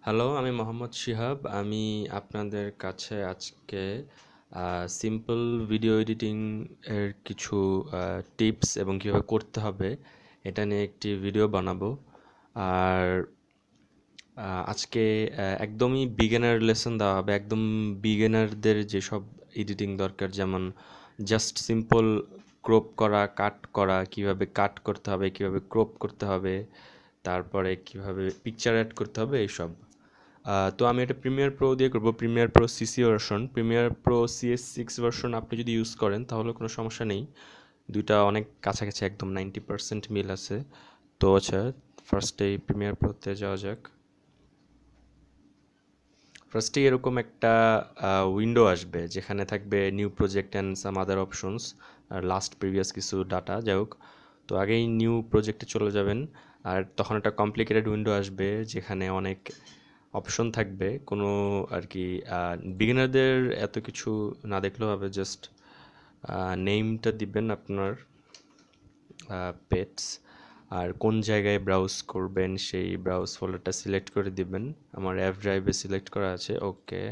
Hello, আমি মোহাম্মদ শিহাব। আমি আপনাদের কাছে আজকে সিম্পল ভিডিও এডিটিং এর কিছু টিপস এবং কীভাবে করতে হবে এটা নিয়ে একটি ভিডিও বানাবো। আর আজকে একদমই বিগিনার লেসন দেওয়া হবে, একদম বিগিনারদের যেসব এডিটিং দরকার, যেমন জাস্ট সিম্পল ক্রপ করা, কাট করা, কিভাবে কাট করতে হবে, কিভাবে ক্রপ করতে হবে, তারপরে কিভাবে পিকচার অ্যাড করতে হবে এইসব। তো আমি এটা প্রিমিয়ার প্রো দিয়ে করবো, Premiere Pro CC version. Premiere Pro CS6 version আপনি যদি ইউজ করেন তাহলে কোনো সমস্যা নেই, দুইটা অনেক কাছাকাছি, একদম 90% মিল আছে। তো আচ্ছা, ফার্স্টেই প্রিমিয়ার প্রোতে যাওয়া যাক। ফার্স্টেই এরকম একটা উইন্ডো আসবে যেখানে থাকবে new project and some other options আর লাস্ট প্রিভিয়াস কিছু ডাটা, যাই হোক। তো আগেই নিউ প্রজেক্টে চলে যাবেন, আর তখন একটা কমপ্লিকেটেড উইন্ডো আসবে যেখানে অনেক অপশন থাকবে। কোনো আর কি বিগিনারদের এত কিছু না দেখলেও হবে, জাস্ট নেমটা দিবেন আপনার পেটস, আর কোন জায়গায় ব্রাউজ করবেন সেই ব্রাউজ ফোল্ডারটা সিলেক্ট করে দিবেন। আমার এফ ড্রাইভে সিলেক্ট করা আছে, ওকে।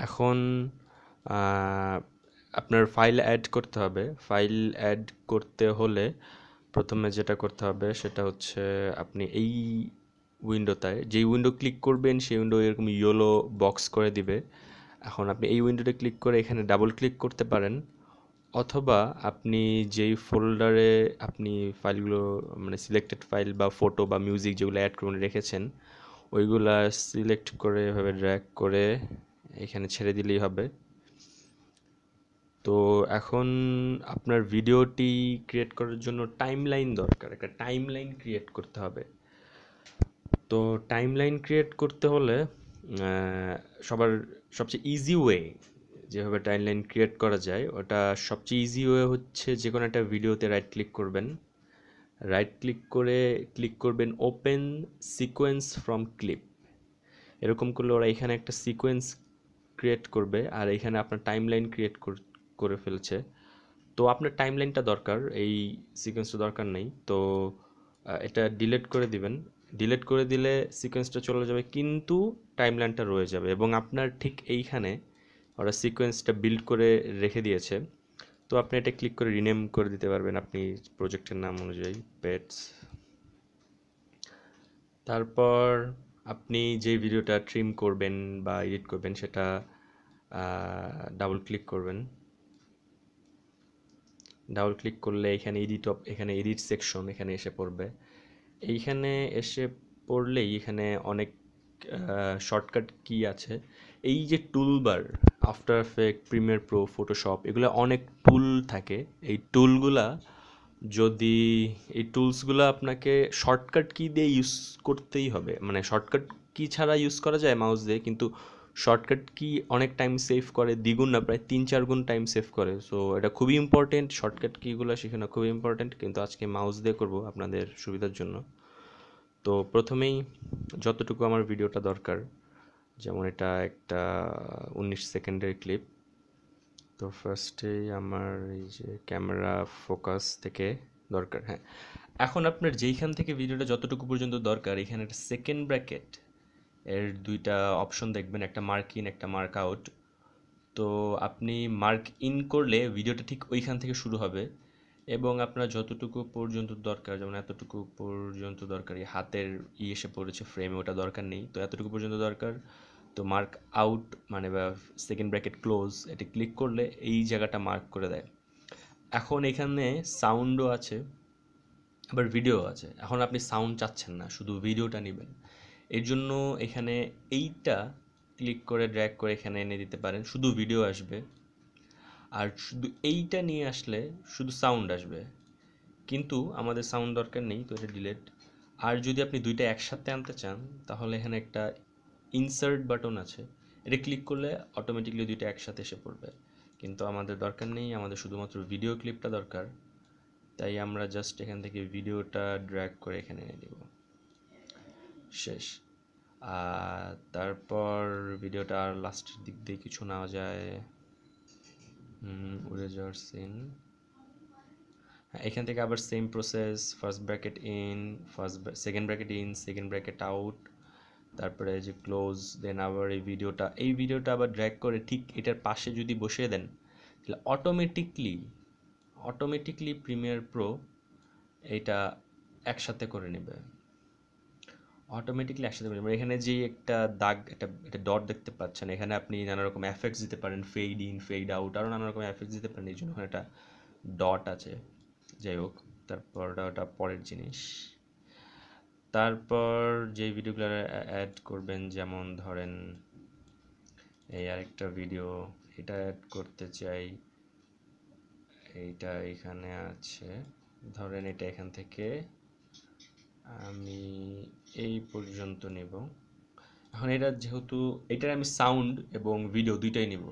এখন আহ, আপনার ফাইল অ্যাড করতে হবে। ফাইল অ্যাড করতে হলে প্রথমে যেটা করতে হবে সেটা হচ্ছে, আপনি এই উইন্ডোটায় যেই উইন্ডো ক্লিক করবেন সেই উইন্ডো এরকম ইয়েলো বক্স করে দিবে। এখন আপনি এই উইন্ডোতে ক্লিক করে এখানে ডাবল ক্লিক করতে পারেন, অথবা আপনি যেই ফোল্ডারে আপনি ফাইলগুলো, মানে সিলেক্টেড ফাইল বা ফটো বা মিউজিক যেগুলো অ্যাড করে রেখেছেন, ওইগুলা সিলেক্ট করে এভাবে ড্র্যাগ করে এখানে ছেড়ে দিলেই হবে। তো এখন আপনার ভিডিওটি ক্রিয়েট করার জন্য টাইমলাইন দরকার, একটা টাইমলাইন ক্রিয়েট করতে হবে। তো টাইমলাইন ক্রিয়েট করতে হলে আহ, সবার সবচেয়ে ইজি ওয়ে যেভাবে টাইমলাইন ক্রিয়েট করা যায়, ওটা সবচেয়ে ইজি ওয়ে হচ্ছে যে কোনো একটা ভিডিওতে রাইট ক্লিক করবেন। রাইট ক্লিক করে ক্লিক করবেন ওপেন সিকোয়েন্স ফ্রম ক্লিপ। এরকম করলে ওরা এখানে একটা সিকোয়েন্স ক্রিয়েট করবে, আর এখানে আপনার টাইমলাইন ক্রিয়েট করে ফেলছে। তো আপনার টাইমলাইনটা দরকার, এই সিকোয়েন্সটা দরকার নেই। তো এটা ডিলিট করে দিবেন। ডিলিট করে দিলে সিকোয়েন্সটা চলে যাবে, কিন্তু টাইমলাইনটা রয়ে যাবে, এবং আপনার ঠিক এইখানে ওরা সিকোয়েন্সটা বিল্ড করে রেখে দিয়েছে। তো আপনি এটা ক্লিক করে রিনেম করে দিতে পারবেন আপনি প্রজেক্টের নাম অনুযায়ী, পেটস। তারপর আপনি যে ভিডিওটা ট্রিম করবেন বা এডিট করবেন সেটা ডাবল ক্লিক করবেন। ডাবল ক্লিক করলে এখানে এখানে এডিট সেকশন এখানে এসে পড়বে। এইখানে এসে পড়লেই এখানে অনেক শর্টকাট কি আছে। এই যে toolbar, after effect, Premiere Pro, Photoshop, এগুলো অনেক টুল থাকে। এই টুলগুলা যদি এই টুলসগুলো আপনাকে শর্টকাট কি দিয়ে ইউজ করতেই হবে, মানে শর্টকাট কি ছাড়া ইউজ করা যায় মাউস দিয়ে, কিন্তু শর্টকাট কি অনেক টাইম সেভ করে, দ্বিগুণ না প্রায় 3-4 গুণ টাইম সেভ করে। সো এটা খুবই ইম্পর্টেন্ট, শর্টকাট কিগুলো শেখানো খুবই ইম্পর্টেন্ট, কিন্তু আজকে মাউস দিয়ে করব আপনাদের সুবিধার জন্য। তো প্রথমেই যতটুকু আমার ভিডিওটা দরকার, যেমন এটা একটা 19 সেকেন্ডের ক্লিপ। তো ফার্স্টেই আমার এই যে ক্যামেরা ফোকাস থেকে দরকার, হ্যাঁ। এখন আপনার যেইখান থেকে ভিডিওটা যতটুকু পর্যন্ত দরকার, এখানে একটা সেকেন্ড ব্র্যাকেট এর দুইটা অপশন দেখবেন, একটা মার্ক ইন, একটা মার্ক আউট। তো আপনি মার্ক ইন করলে ভিডিওটা ঠিক ওইখান থেকে শুরু হবে, এবং আপনার যতটুকু পর্যন্ত দরকার, যেমন এতটুকু পর্যন্ত দরকার, এই হাতের এসে পড়েছে ফ্রেমে, ওটা দরকার নেই, তো এতটুকু পর্যন্ত দরকার। তো মার্ক আউট মানে বা সেকেন্ড ব্র্যাকেট ক্লোজ, এটা ক্লিক করলে এই জায়গাটা মার্ক করে দেয়। এখন এখানে সাউন্ডও আছে, আবার ভিডিও আছে। এখন আপনি সাউন্ড চাচ্ছেন না, শুধু ভিডিওটা নেবেন, এর জন্য এখানে এইটা ক্লিক করে ড্র্যাগ করে এখানে এনে দিতে পারেন, শুধু ভিডিও আসবে। আর শুধু এইটা নিয়ে আসলে শুধু সাউন্ড আসবে, কিন্তু আমাদের সাউন্ড দরকার নেই, তো এটা ডিলেট। আর যদি আপনি দুইটা একসাথে আনতে চান, তাহলে এখানে একটা ইনসার্ট বাটন আছে, এটা ক্লিক করলে অটোমেটিকলি দুইটা একসাথে এসে পড়বে, কিন্তু আমাদের দরকার নেই, আমাদের শুধুমাত্র ভিডিও ক্লিপটা দরকার। তাই আমরা জাস্ট এখান থেকে ভিডিওটা ড্র্যাগ করে এখানে এনে দিব, শেষ। তারপর ভিডিওটা আর লাস্টের দিক দিয়ে কিছু নেওয়া যায়, উড়ে যাওয়ার সিন, এখান থেকে আবার same process, first bracket in, second bracket in, second bracket out, তারপরে যে ক্লোজ, দেন আবার এই ভিডিওটা আবার ড্র্যাগ করে ঠিক এটার পাশে যদি বসিয়ে দেন, তাহলে অটোমেটিকলি প্রিমিয়ার প্রো এইটা একসাথে করে নেবে। এখানে যে একটা দাগ, একটা ডট দেখতে পাচ্ছেন, এখানে আপনি নানা রকম এফেক্টস দিতে পারেন, ফেড ইন, ফেড আউট, আরও নানা রকম এফেক্টস দিতে পারেন, এই জন্য ওখানে একটা ডট আছে। যাই হোক, তারপর ওটা পরের জিনিস। তারপর যে ভিডিওগুলো অ্যাড করবেন, যেমন ধরেন এই আরেকটা ভিডিও, এটা অ্যাড করতে চাই, এইটা এখানে আছে, ধরেন এটা এখান থেকে আমি এই পর্যন্ত নেব। এখন এটা যেহেতু এটার আমি সাউন্ড এবং ভিডিও দুইটাই নিব,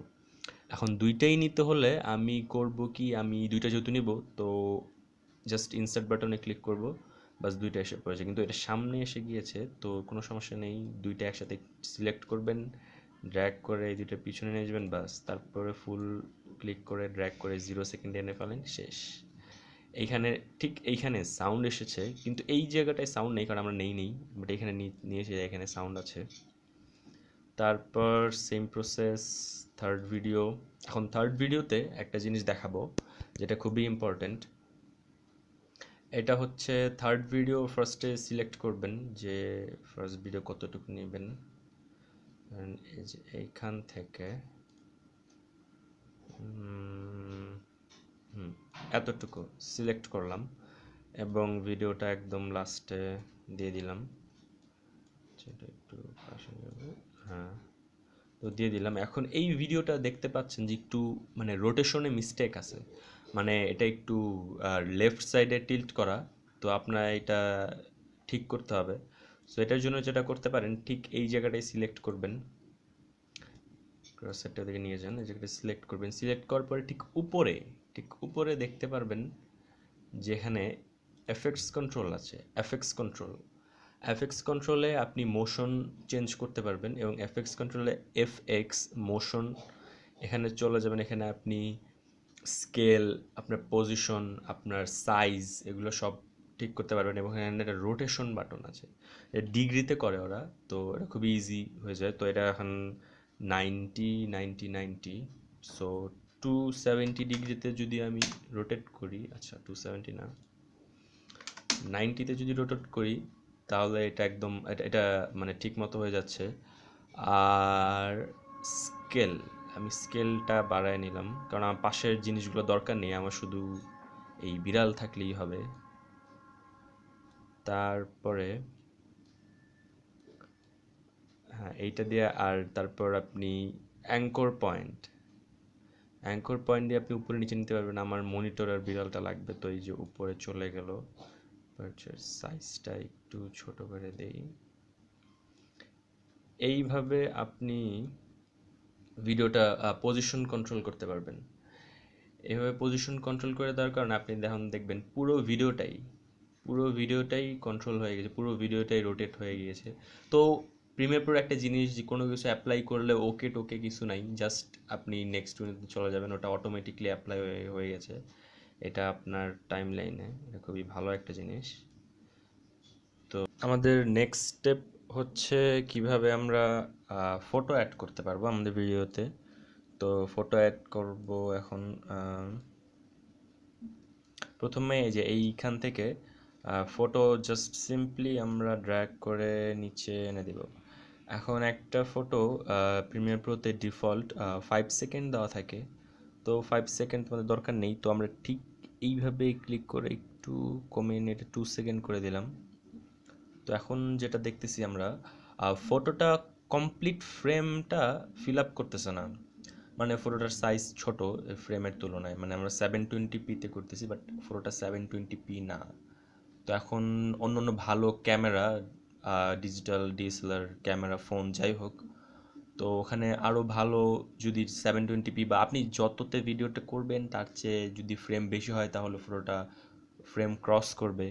এখন দুইটাই নিতে হলে আমি করব কি, আমি দুইটা যেহেতু নিব, তো জাস্ট ইনসার্ট বাটনে ক্লিক করব, বাস দুইটা এসে পড়েছে, কিন্তু এটা সামনে এসে গিয়েছে, তো কোনো সমস্যা নেই, দুইটা একসাথে সিলেক্ট করবেন, ড্র্যাগ করে এই দুইটা পিছনে নিয়ে যাবেন, বাস তারপরে ফুল ক্লিক করে ড্র্যাগ করে 0 সেকেন্ডে এনে ফেলেন, শেষ। এইখানে ঠিক এইখানে সাউন্ড এসেছে, কিন্তু এই জায়গাটায় সাউন্ড নেই, কারণ আমরা নেই, বাট এখানে নিয়েছি, এখানে সাউন্ড আছে। তারপর সেম প্রসেস, থার্ড ভিডিও। এখন থার্ড ভিডিওতে একটা জিনিস দেখাবো যেটা খুবই ইম্পর্ট্যান্ট। এটা হচ্ছে থার্ড ভিডিও, ফার্স্টে সিলেক্ট করবেন যে ফার্স্ট ভিডিও কতটুকু নেবেন, এই যে এইখান থেকে এতটুকু সিলেক্ট করলাম এবং ভিডিওটা একদম লাস্টে দিয়ে দিলাম, সেটা একটু পাশে যাবে, হ্যাঁ, তো দিয়ে দিলাম। এখন এই ভিডিওটা দেখতে পাচ্ছেন যে একটু মানে রোটেশনে মিস্টেক আছে, মানে এটা একটু লেফট সাইডে টিল্ট করা, তো আপনার এটা ঠিক করতে হবে। সো এটার জন্য যেটা করতে পারেন, ঠিক এই জায়গাটায় সিলেক্ট করবেন, ক্রসেরটা দিকে নিয়ে যান, এই জায়গাটা সিলেক্ট করবেন, সিলেক্ট করার পরে ঠিক উপরে দেখতে পারবেন যেখানে এফেক্টস কন্ট্রোল আছে, এফএক্স কন্ট্রোলে আপনি মোশন চেঞ্জ করতে পারবেন, এবং এফএক্স কন্ট্রোলে এফএক্স মোশন, এখানে চলে যাবেন, এখানে আপনি স্কেল, আপনার পজিশন, আপনার সাইজ, এগুলো সব ঠিক করতে পারবেন, এবং এখানে একটা রোটেশন বাটন আছে, ডিগ্রিতে করে ওরা, তো এটা খুবই ইজি হয়ে যায়। তো এটা এখন 90 90 90, সো 270 ডিগ্রিতে যদি আমি রোটেট করি, আচ্ছা 270 না, 90তে যদি রোটেট করি, তাহলে এটা একদম এটা মানে ঠিক মতো হয়ে যাচ্ছে। আর স্কেল, আমি স্কেলটা বাড়ায় নিলাম, কারণ আমার পাশের জিনিসগুলো দরকার নেই, আমার শুধু এই বিড়াল থাকলেই হবে। তারপরে হ্যাঁ, এইটা দিয়ে, আর তারপর আপনি অ্যাঙ্কর পয়েন্ট দিয়ে আপনি উপরে নিচে নিতে পারবেন। আমার মনিটর আর বিড়ালটা লাগবে, তো এই যে উপরে চলে গেল, সাইজটা একটু ছোট করে দেই। এইভাবে আপনি ভিডিওটা পজিশন কন্ট্রোল করতে পারবেন। এইভাবে পজিশন কন্ট্রোল করে দেওয়ার কারণে আপনি দেখবেন পুরো ভিডিওটাই কন্ট্রোল হয়ে গেছে, পুরো ভিডিওটাই রোটেট হয়ে গিয়েছে। তো প্রিমিয়ার প্রোর একটা জিনিস, যে কোনো কিছু অ্যাপ্লাই করলে ওকে টোকে কিছু নাই, জাস্ট আপনি নেক্সট উইন্ডোতে চলে যাবেন, ওটা অটোমেটিকলি অ্যাপ্লাই হয়ে গেছে এটা আপনার টাইম লাইনে। এটা খুবই ভালো একটা জিনিস। তো আমাদের নেক্সট স্টেপ হচ্ছে কিভাবে আমরা ফটো অ্যাড করতে পারবো আমাদের ভিডিওতে। তো ফটো অ্যাড করব এখন। প্রথমে এই যে এইখান থেকে ফটো জাস্ট সিম্পলি আমরা ড্র্যাগ করে নিচে এনে দেব। এখন একটা ফটো প্রিমিয়ার প্রোতে ডিফল্ট 5 সেকেন্ড দেওয়া থাকে, তো 5 সেকেন্ড তোমাদের দরকার নেই, তো আমরা ঠিক এইভাবে ক্লিক করে একটু কমিয়ে নিয়ে এটা 2 সেকেন্ড করে দিলাম। তো এখন যেটা দেখতেছি আমরা, ফটোটা কমপ্লিট ফ্রেমটা ফিল আপ করতেছে না, মানে ফটোটার সাইজ ছোট ফ্রেমের তুলনায়, মানে আমরা 720p-তে করতেছি, বাট ফটোটা 720p না। তো এখন অন্য অন্য ভালো camera, digital DSLR camera, phone, যাই হোক, তো ওখানে আরও ভালো, যদি 720p বা আপনি যততে ভিডিওটা করবেন তার চেয়ে যদি ফ্রেম বেশি হয়, তাহলে ফটোটা ফ্রেম ক্রস করবে,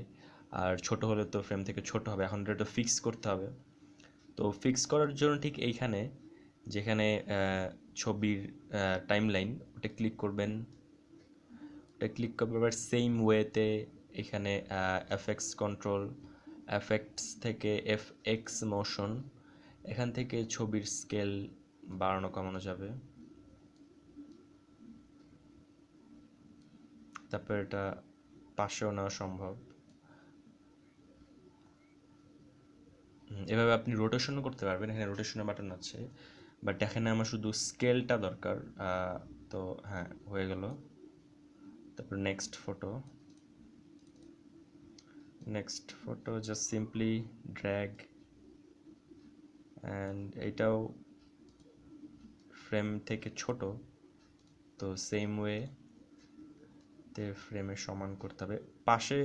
আর ছোট হলে তো ফ্রেম থেকে ছোট হবে। এখন এটা ফিক্স করতে হবে। তো ফিক্স করার জন্য ঠিক এইখানে, যেখানে ছবির টাইমলাইন, ওটা ক্লিক করবে, আবার সেম ওয়েতে এখানে এফএক্স কন্ট্রোল, এফেক্টস থেকে এফএক্স মোশন, এখান থেকে ছবির স্কেল বাড়ানো কমানো যাবে। তারপর এটা পাশেও নেওয়া সম্ভব। এভাবে আপনি রোটেশনও করতে পারবেন, এখানে রোটেশনের বাটন আছে, বাট এখানে আমার শুধু স্কেলটা দরকার। তো হ্যাঁ, হয়ে গেল। তারপর next photo just simply drag, and এইটাও ফ্রেম থেকে ছোট, তো সেম ওয়ে তে ফ্রেমে সমান করতে হবে। পাশে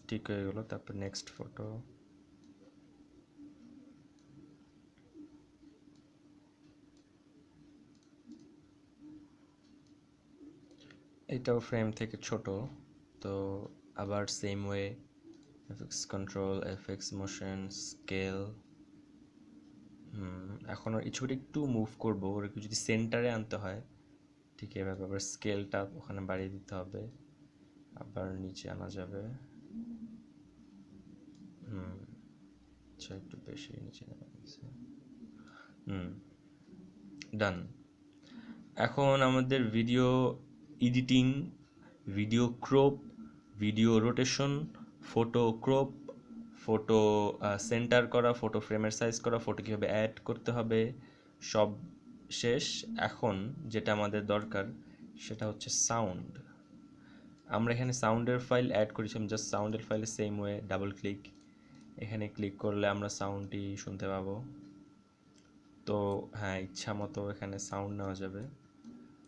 ঠিক হয়ে গেল। তারপর নেক্সট ফটো, এটাও ফ্রেম থেকে ছোট, তো আবার same way FX control, FX motion, scale. এখন এই ছবিটা একটু মুভ করবো, ওর একটু যদি সেন্টারে আনতে হয় ঠিক এভাবে আবার স্কেলটা ওখানে বাড়িয়ে দিতে হবে, আবার নিচে আনা যাবে। আচ্ছা, একটু বেশি নিচে নেওয়া গেছে। ডান। এখন আমাদের video editing, video crop, video rotation, photo crop, photo centre করা, ফটো ফ্রেমের সাইজ করা, ফটো কীভাবে অ্যাড করতে হবে, সব শেষ। এখন যেটা আমাদের দরকার সেটা হচ্ছে সাউন্ড। আমরা এখানে সাউন্ডের ফাইল অ্যাড করেছিলাম, জাস্ট সাউন্ডের ফাইলে সেম ওয়ে ডাবল ক্লিক, এখানে ক্লিক করলে আমরা সাউন্ডটি শুনতে পাবো। তো হ্যাঁ, ইচ্ছা মতো এখানে সাউন্ড নেওয়া যাবে।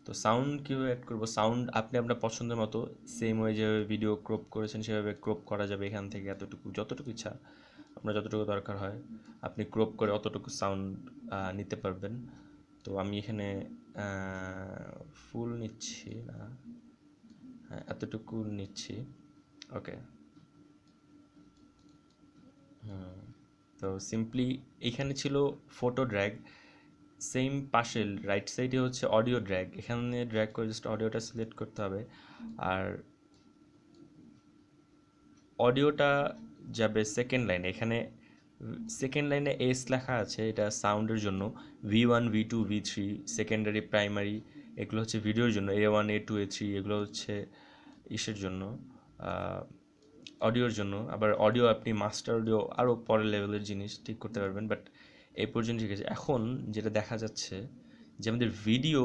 তো সাউন্ড কীভাবে অ্যাড করবো, সাউন্ড আপনি আপনার পছন্দের মতো সেম ওয়ে যেভাবে ভিডিও ক্রপ করেছেন সেভাবে ক্রপ করা যাবে। এখান থেকে এতটুকু, যতটুকু ইচ্ছা আপনার, যতটুকু দরকার হয় আপনি ক্রপ করে অতটুকু সাউন্ড নিতে পারবেন। তো আমি এখানে ফুল নিচ্ছি না, হ্যাঁ এতটুকু নিচ্ছি। ওকে। তো সিম্পলি এইখানে ছিল ফটো ড্র্যাগ, সেম পাশে রাইট সাইডে হচ্ছে অডিও ড্র্যাগ, এখানে ড্র্যাগ করে জাস্ট অডিওটা সিলেক্ট করতে হবে, আর অডিওটা যাবে সেকেন্ড লাইনে। এখানে সেকেন্ড লাইনে এস লেখা আছে, এটা সাউন্ডের জন্য। V1, V2, V3 secondary, primary এগুলো হচ্ছে ভিডিওর জন্য। A1, A2, A3 এগুলো হচ্ছে ইসের জন্য, অডিওর জন্য। আবার অডিও আপনি মাস্টার অডিও আরও পরের লেভেলের জিনিস ঠিক করতে পারবেন, বাট এই পর্যন্ত ঠিক আছে। এখন যেটা দেখা যাচ্ছে যে আমাদের ভিডিও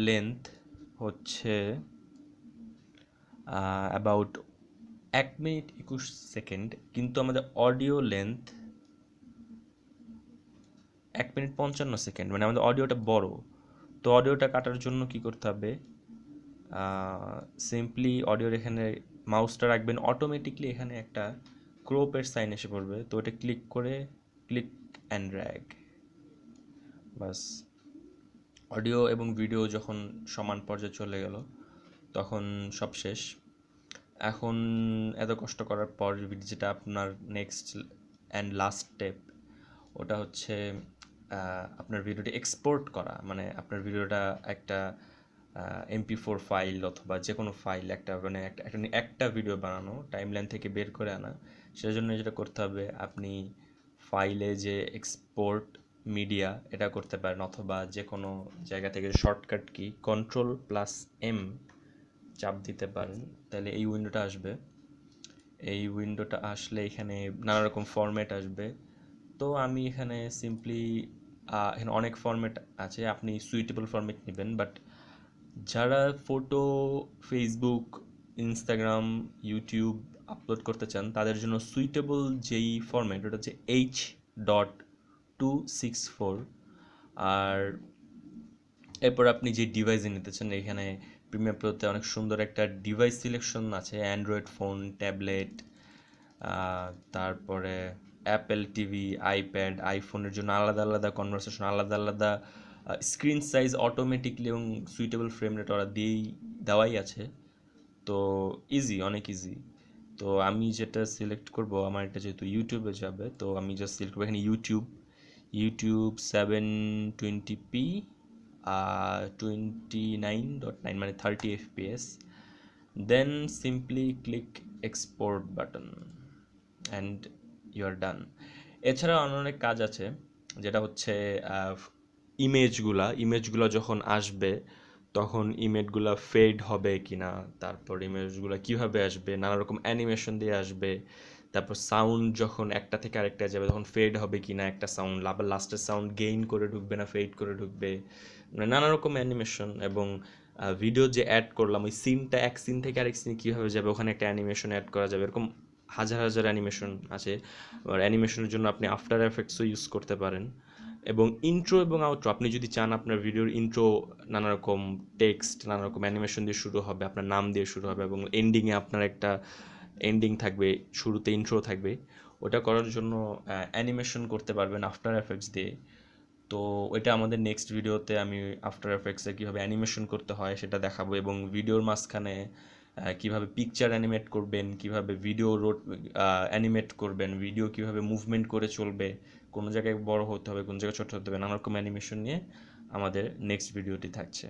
লেন্থ হচ্ছে অ্যাবাউট 1 মিনিট 21 সেকেন্ড, কিন্তু আমাদের অডিও লেন্থ 1 মিনিট 55 সেকেন্ড, মানে আমাদের অডিওটা বড়। তো অডিওটা কাটার জন্য কি করতে হবে, সিম্পলি অডিওর এখানে মাউসটা রাখবেন, অটোমেটিকলি এখানে একটা ক্রোপের সাইন এসে পড়বে, তো এটা ক্লিক করে click and drag, bus. Audio এবং ভিডিও যখন সমান পর্যায়ে চলে গেল তখন সব শেষ। এখন এত কষ্ট করার পর যেটা আপনার নেক্সট অ্যান্ড লাস্ট স্টেপ, ওটা হচ্ছে আপনার ভিডিওটি এক্সপোর্ট করা। মানে আপনার ভিডিওটা একটা MP4 ফাইল অথবা যে কোনো ফাইল, একটা মানে একটা ভিডিও বানানো, টাইমলাইন থেকে বের করে আনা। সেজন্য যেটা করতে হবে, আপনি ফাইলে যে এক্সপোর্ট মিডিয়া এটা করতে পারেন, অথবা যে কোনো জায়গা থেকে শর্টকাট কি Ctrl+M চাপ দিতে পারেন, তাহলে এই উইন্ডোটা আসবে। এই উইন্ডোটা আসলে এখানে নানা রকম ফরম্যাট আসবে। তো আমি এখানে সিম্পলি এখানে অনেক ফরম্যাট আছে, আপনি সুইটেবল ফরম্যাট নেবেন। বাট যারা photo Facebook, Instagram, YouTube upload করতে চান তাদের জন্য সুইটেবল যেই ফরম্যাট ওটা হচ্ছে H.264। আর এরপর আপনি যে ডিভাইসে নিতে চান, এখানে প্রিমিয়ার প্রোতে অনেক সুন্দর একটা ডিভাইস সিলেকশন আছে, অ্যান্ড্রয়েড ফোন, ট্যাবলেট, তারপরে অ্যাপেল টিভি, আইপ্যাড, আইফোনের জন্য আলাদা আলাদা কনভারসেশন, আলাদা আলাদা স্ক্রিন সাইজ অটোমেটিকলি এবং সুইটেবল ফ্রেম রেট ওরা দেওয়াই আছে। তো ইজি, অনেক ইজি। তো আমি যেটা সিলেক্ট করব, আমার এটা যেহেতু ইউটিউবে যাবে, তো আমি জাস্ট সিলেক্ট করবো এখানে ইউটিউব 720p 29.9 মানে 30 fps, then simply click export button and you are done. এছাড়া অনেক কাজ আছে, যেটা হচ্ছে ইমেজগুলা যখন আসবে তখন ইমেজগুলা ফেড হবে কিনা, তারপর ইমেজগুলো কিভাবে আসবে, নানা রকম অ্যানিমেশন দিয়ে আসবে, তারপর সাউন্ড যখন একটা থেকে আরেকটা যাবে তখন ফেড হবে কিনা একটা সাউন্ড, আবার লাস্টের সাউন্ড গেইন করে ঢুকবে না ফেড করে ঢুকবে, মানে নানা রকম অ্যানিমেশন। এবং ভিডিও যে অ্যাড করলাম ওই সিনটা এক সিন থেকে আরেক সিনে কীভাবে যাবে, ওখানে একটা অ্যানিমেশন অ্যাড করা যাবে, এরকম হাজার হাজার অ্যানিমেশন আছে। আর অ্যানিমেশনের জন্য আপনি আফটার এফেক্টসও ইউজ করতে পারেন। এবং ইন্ট্রো এবং আউট্রো, আপনি যদি চান আপনার ভিডিওর ইন্ট্রো নানা রকম টেক্সট নানা রকম অ্যানিমেশন দিয়ে শুরু হবে, আপনার নাম দিয়ে শুরু হবে, এবং এন্ডিংয়ে আপনার একটা এন্ডিং থাকবে, শুরুতে ইন্ট্রো থাকবে, ওটা করার জন্য অ্যানিমেশন করতে পারবেন আফটার এফেক্টস দিয়ে। তো ওইটা আমাদের নেক্সট ভিডিওতে আমি আফটার এফেক্টসে কীভাবে অ্যানিমেশন করতে হয় সেটা দেখাবো, এবং ভিডিওর মাঝখানে কীভাবে পিকচার অ্যানিমেট করবেন, কীভাবে ভিডিও অ্যানিমেট করবেন, ভিডিও কীভাবে মুভমেন্ট করে চলবে, কোনো জায়গায় বড় হতে হবে কোন জায়গায় ছোট হতে হবে, নানা রকম অ্যানিমেশন নিয়ে আমাদের নেক্সট ভিডিওটি থাকছে।